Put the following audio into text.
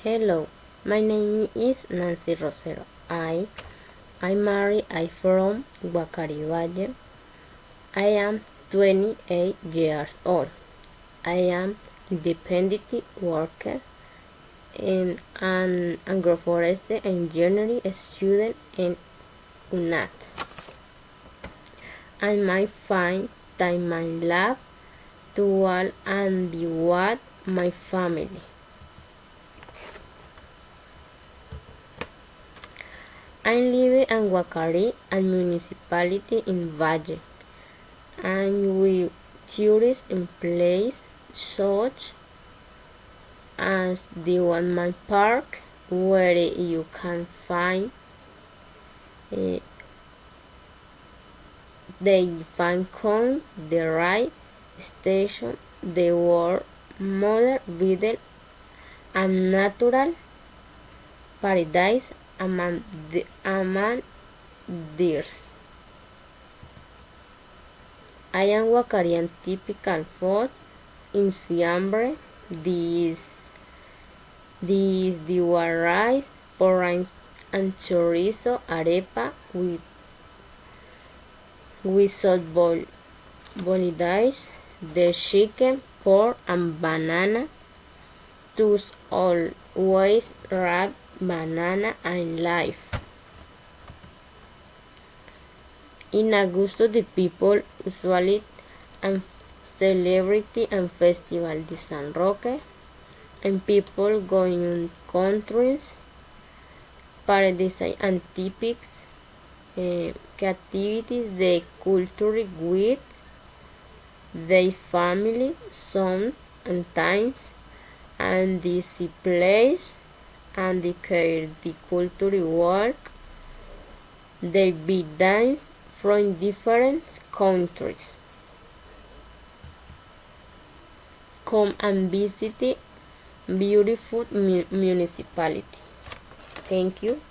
Hello, my name is Nancy Rosero. I'm from Guacari Valle. I am 28 years old. I am independent worker and an agroforestry engineering student in UNAT. I might find time my love to walk and be with my family. I live in Guacari, a municipality in Valle, and we tourists in places such as the One Mile Park, where you can find the Falcon, the Ride Station, the World Mother Videl, and Natural Paradise among deers. I am Guacarian typical food in fiambre. This the rice, porridge, and chorizo arepa with salt bolidaires, the chicken, pork, and banana. Thus always wrap banana and life. In August, the people usually and celebrity and festival de San Roque, and people going on countries, paradise and typics, activities, the culture with their family, some and times, and displays and the care the culture work, they be dance from different countries. Come and visit beautiful municipality. Thank you.